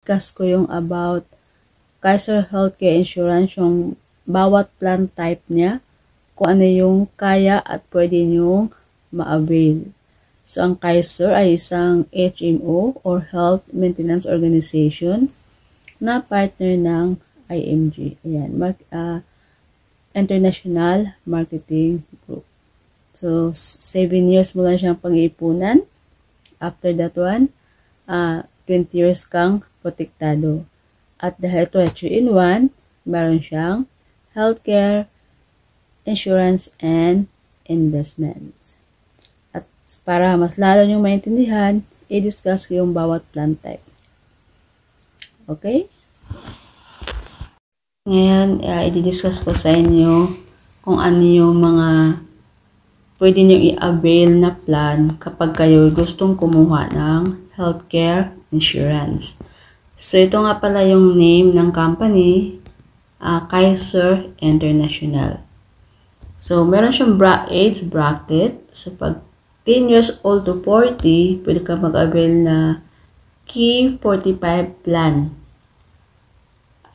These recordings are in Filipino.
discuss ko yung about Kaiser Healthcare Insurance, yung bawat plan type niya, kung ano yung kaya at pwede nyong ma-avail. So, ang Kaiser ay isang HMO or Health Maintenance Organization na partner ng IMG. Ayan, International Marketing Group. So, 7 years mo lang siyang pang-iipunan. After that one, 20 years kang protektado. At dahil ito ay 3-in-1, meron siyang healthcare, insurance, and investments. At para mas lalo nyo maintindihan, i-discuss ko yung bawat plan type. Okay? Ngayon, i-discuss ko sa inyo kung ano yung mga pwede nyo i-avail na plan kapag kayo gustong kumuha ng healthcare insurance. So, ito nga pala yung name ng company, Kaiser International. So, meron siyang age bracket. So, pag 10 years old to 40, pwede ka mag-avail na Key 45 plan.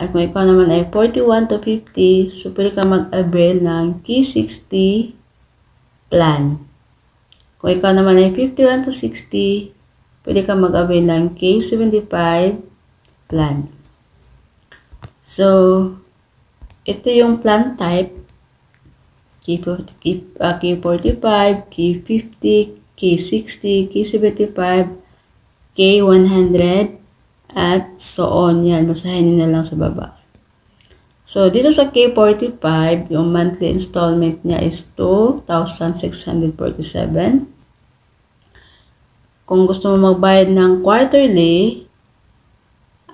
At kung ikaw naman ay 41 to 50, so pwede ka mag-avail ng Key 60 plan. Kung ikaw naman ay 51 to 60, pwede ka mag-avail ng Key 75 plan. So, ito yung plan type. Key 45, Key 50, Key 60, Key 75, Key 100, at so on. Yan, basahin nyo na lang sa baba. So, dito sa Key 45, yung monthly installment niya is 2,647. Kung gusto mo magbayad ng quarterly,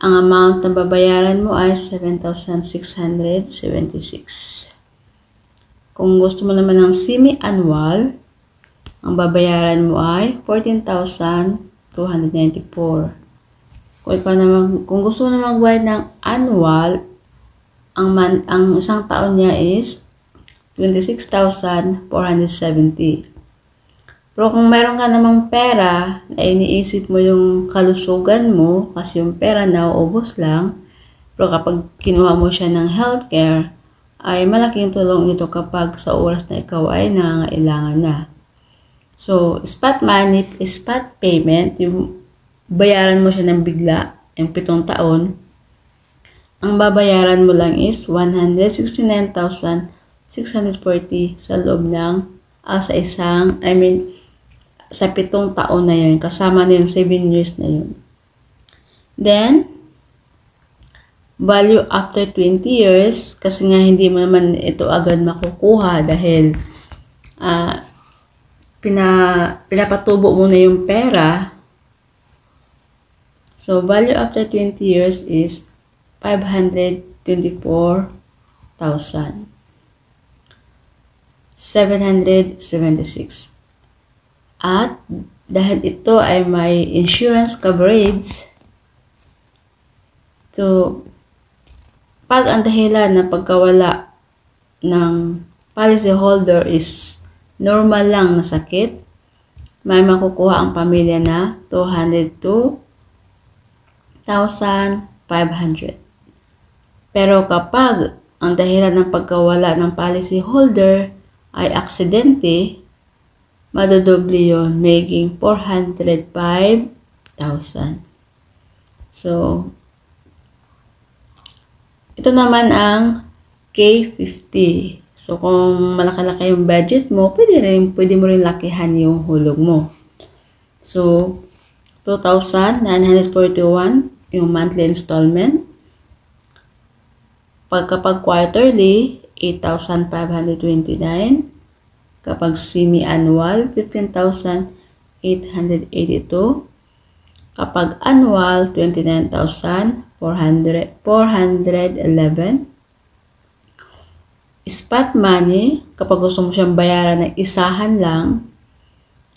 ang amount na babayaran mo ay 7,676. Kung gusto mo naman ng semi-annual, ang babayaran mo ay 14,294. Kung gusto mo naman magbayad ng annual, ang isang taon niya is 26,470. Pero kung meron ka namang pera na iniisip mo yung kalusugan mo kasi yung pera nauubos lang, pero kapag kinuha mo siya ng healthcare, ay malaking tulong ito kapag sa oras na ikaw ay nangangailangan na. So, spot money, spot payment, yung bayaran mo siya ng bigla, yung 7 taon, ang babayaran mo lang is 169,640 sa loob ng, sa 7 taon na yun. Kasama na yung 7 years na yun. Then, value after 20 years, kasi nga hindi mo naman ito agad makukuha dahil pinapatubo mo na yung pera. So, value after 20 years is 524,776. At dahil ito ay may insurance coverage, so pag ang dahilan na pagkawala ng policy holder is normal lang na sakit, may makukuha ang pamilya na 202,500. Pero kapag ang dahilan ng pagkawala ng policy holder ay aksidente, madodoble yun, making 405,000. So, ito naman ang K50. So, kung malaki-laki yung budget mo, pwede mo rin lakihan yung hulog mo. So, 2,941 yung monthly installment. Kapag quarterly, 8,529. Kapag semi-annual, 15,882. Kapag annual, 29,411. Spot money, kapag gusto mo siyang bayaran ng isahan lang,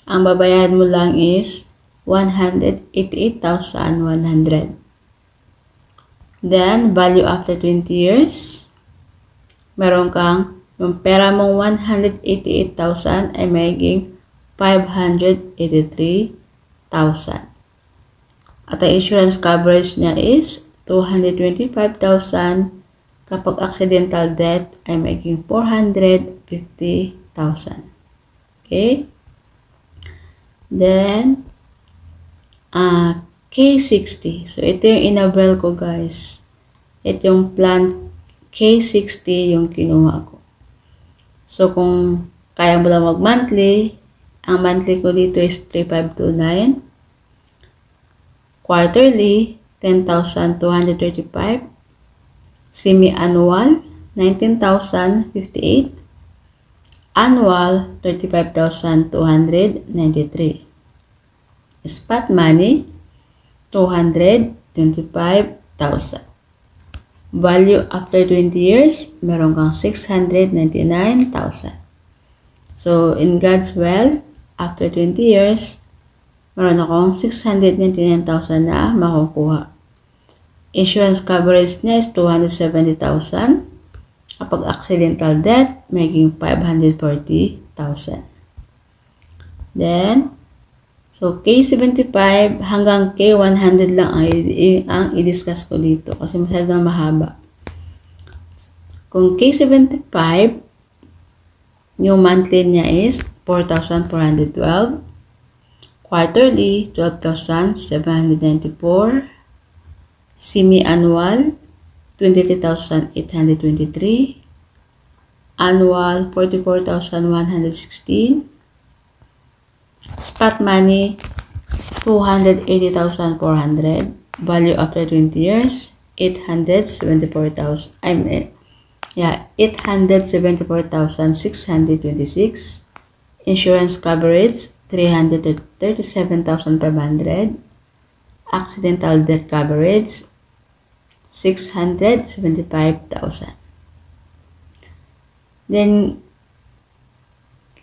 ang babayaran mo lang is 188,100. Then, value after 20 years, meron kang yung pera mong 188,000 ay magiging 583,000. At ang insurance coverage niya is 225,000. Kapag accidental death ay magiging 450,000. Okay? Then, K60. So, ito yung inabel ko, guys. Ito yung plan K60 yung kinuha ko. So, kung kaya mo lang mag-monthly, ang monthly ko dito is 3,529. Quarterly, 10,235. Semi-annual, 19,058. Annual, 35,293. Spot money, 225,000. Value after 20 years, meron kang 699,000. So, in God's will, after 20 years, meron akong 699,000 na makukuha. Insurance coverage niya is 270,000. Kapag accidental death, maging 540,000. Then, so K75 hanggang K100 lang ang i-discuss ko dito kasi masyadong mahaba. Kung K75, yung monthly niya is 4,412. Quarterly, 12,794. Semi-annual, 23,823. Annual, 44,116. Spot money, 280,400. Value after 20 years, 874,000. 874,626. Insurance coverage, 337,500. Accidental death coverage, 675,000. Then,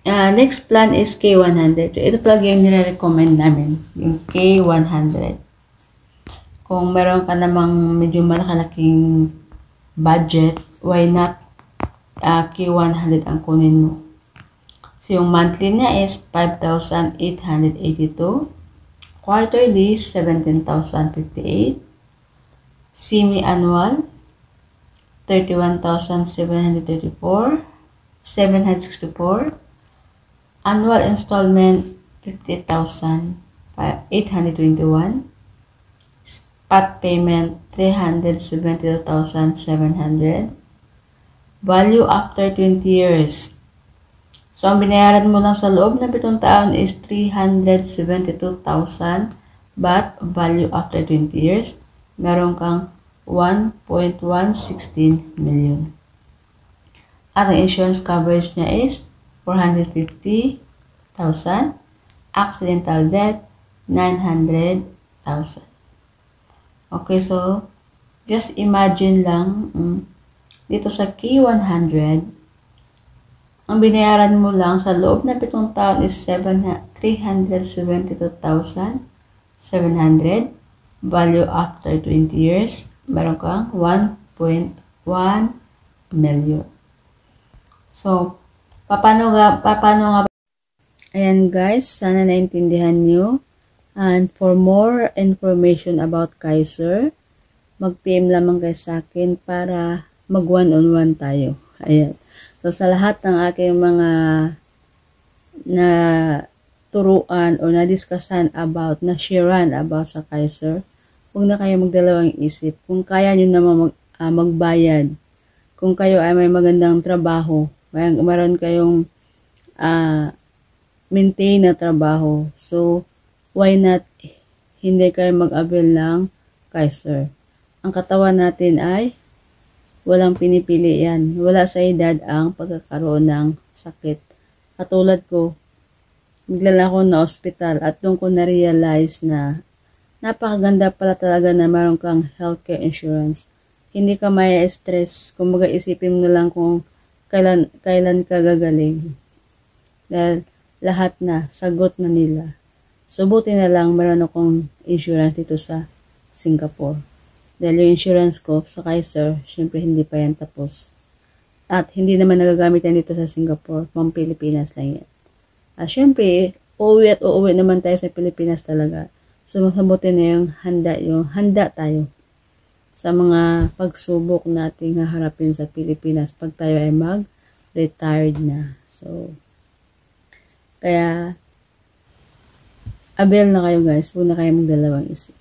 next plan is K100. So, ito talaga yung nire-recommend namin, yung K100. Kung meron ka namang medyo malaking budget, why not K100 ang kunin mo? So, yung monthly niya is 5,882. Quarterly, 17,058. Semi-annual, 31,764. Annual installment, 50,821. Spot payment, 372,700. Value after 20 years. So, ang binayaran mo lang sa loob ng 7 taon is 372,000. But, value after 20 years, meron kang 1.116 million. At ang insurance coverage niya is 450,000. Accidental death, 900,000. Okay, so, just imagine lang, dito sa K100, ang binayaran mo lang sa loob na 7 taon is 372,700. Value after 20 years, meron kang 1.1 million. So, paano nga? Ayan guys, sana naintindihan nyo. And for more information about Kaiser, mag-PM lamang kayo sa akin para mag one-on-one tayo. Ayan. So, sa lahat ng aking mga turuan o na-discussan about, na-sharean about sa Kaiser, huwag na kayo magdalawang isip. Kung kaya nyo naman magbayad, kung kayo ay may magandang trabaho, mayroon kayong maintain na trabaho, so, why not hindi kayo mag-avail ng Kaiser? Ang katawan natin ay walang pinipili yan. Wala sa edad ang pagkakaroon ng sakit. Katulad ko, bigla ako na ospital at doon ko na-realize na napakaganda pala talaga na meron kang healthcare insurance. Hindi ka may stress. Kung mag-isipin mo na lang kung kailan ka gagaling. Dahil lahat na, sagot na nila. So, buti na lang meron akong insurance dito sa Singapore. Dahil yung insurance ko sa Kaiser, syempre hindi pa yan tapos. At hindi naman nagagamit yan dito sa Singapore, pang Pilipinas lang yan. At syempre, uuwi naman tayo sa Pilipinas talaga. So, mabuti na yung handa tayo sa mga pagsubok nating haharapin sa Pilipinas pag tayo ay mag-retired na. So, kaya, avail na kayo guys. Huwag na kayo magdalawang isip.